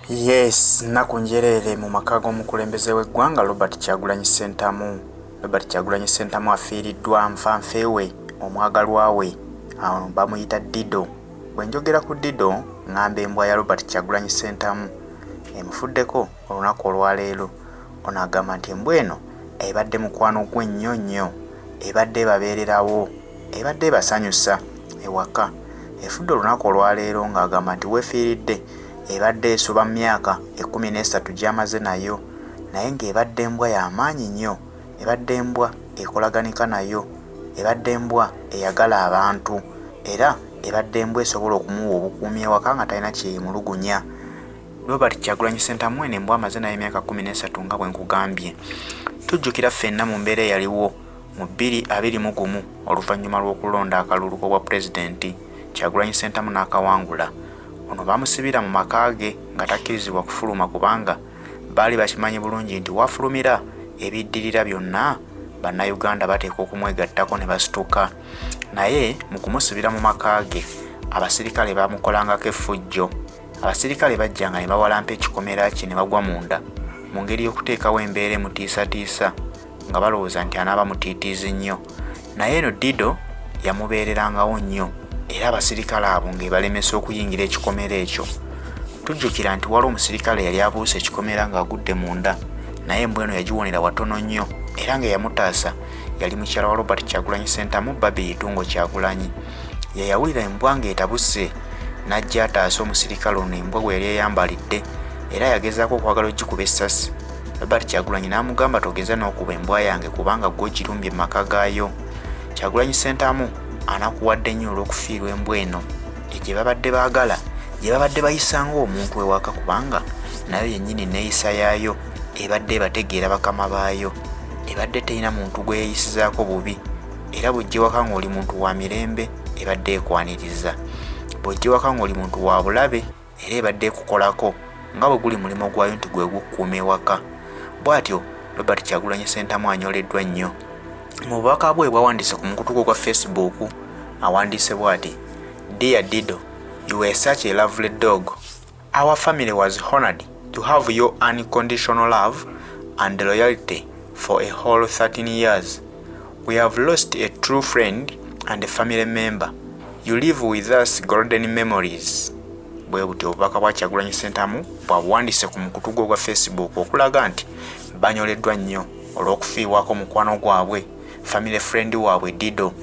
Yes, nakunjerere mu maka g'omukulembeze w'eggwanga Robert Kyagulanyi Ssentamu afiiriddwa nfanfeewe omwagalwa we bamuyita Dido. Bwe njogera ku Dido ng'amba embwa ya Robert Kyagulanyi Ssentamu Emufuddeko olunaku olwaleero. Ono agamba nti embwa eno ebadde mukwano gwe nnyo nnyo, ebadde ebabeererawo, ebadde ebasanyusa ewaka. Efudde olunaku olwaleero ng'agamba nti weefiiridde ebadde esoba myaka 13 gy'amaze nayo, naye ng'ebadde embwa y'amaanyi nnyo, ebadde embwa ekolaganika nayo, ebadde embwa eyagala abantu, era ebadde embwa esobola okumuwa obukuumi ewaka nga talina kyemulugunya. Robert Kyagulanyi Ssentamu eno embwa amaze nayo emyaka 13 nga bwe nkugambye. Tujjukira ffenna mu mbeera eyaliwo mu 2021 oluvannyuma lw'okulonda akalulu k'obwa pulezidenti, Kyagulanyi Ssentamu n'akawangula. Ono bamusibira mu maka ge nga takkirizibwa kufuluma kubanga baali bakimanyi bulungi nti wafulumira ebiddirira byonna bannayuganda bateekwa okumwegattako ne basituka. Naye mu kumusibira mu maka ge abasirikale bamukolangako effujjo. Abasirikale bajjanga ne bawalampa ekikomera kye ne bagwa munda mu ngeri y'okuteekawo embeera emutiisatiisa nga balowooza nti anaaba mutiitiizi nnyo. Naye eno Dido yamubeererangawo nnyo era abasirikale abo ng'ebalemesa okuyingira ekikomera ekyo. Tujjukira nti wali omusirikale yali abuuse ekikomera ng'agudde munda, naye embwa eno yagiwonera watono nnyo era ng'eyamutaasa yali mukyala wa Robert Kyagulanyi Ssentamu Babi Itungo Kyagulanyi. Yayawulira embwa ng'etabuse n'ajja ataasa omusirikale ono embwa gwe yali eyambalidde era yagezaako okwagala ogikuba essasi. Robert Kyagulanyi n'amugamba togeza n'okuba embwa yange kubanga gwe ogirumbye mu maka gaayo. Kyagulanyi Ssentamu anakuwadde nnyo olw'okufiirwa embwa eno gye babadde baagala, gye babadde bayisanga omuntu ewaka kubanga nayo yennyini neeyisa yaayo ebadde ebategeera bakama baayo, ebadde terina muntu gwe yeeyisizaako bubi, era bw'ojja ewaka ng'oli muntu wa mirembe ebadde ekwaniriza, bw'ojja ewaka ng'oli muntu wa bulabe era ebadde ekukolako nga bwe guli mulimo gwayo nti gwe gukkuuma ewaka. Bw'atyo Robert Kyagulanyi Ssentamu anyoleddwa nnyo. Mu bubaka bwe bwawandiise ku mukutu gwe gwa Facebook awandiise bw'ati: Dear Dido, you were such a lovely dog. Our family was honored to have your unconditional love and loyalty for a whole 13 years. We have lost a true friend and a family member. You live with us golden memories. Bwe buti obubaka bwa Kyagulanyi Ssentamu bwabuwandiise ku mukutu gwe gwa Facebook okulaga nti banyoleddwa nnyo olw'okufiibwako mukwano gwabwe, family friend waabwe Dido.